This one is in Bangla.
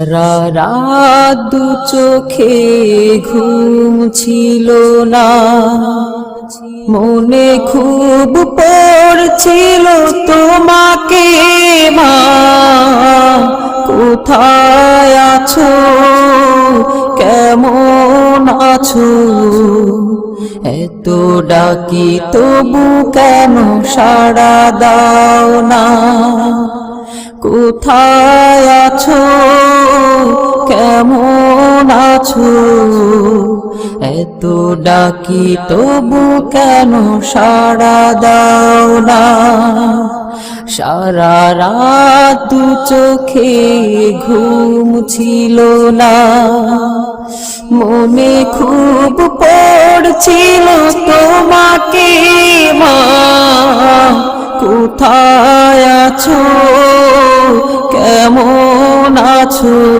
রাত দু চোখে ঘুম ছিল না, মনে খুব পড়ছিল তোমাকে মা। কোথায় আছো, কেমন আছো? এত ডাকি তবু কেন সাড়া দাও না? কোথায় আছো, কেমন আছো? এত ডাকি তবু কেন সাড়া দাও না? সারা রাত দু চোখে ঘুম ছিল না, মনে খুব পড়ছিল তোমাকে মা। কোথায় আছো, কেমন আছো?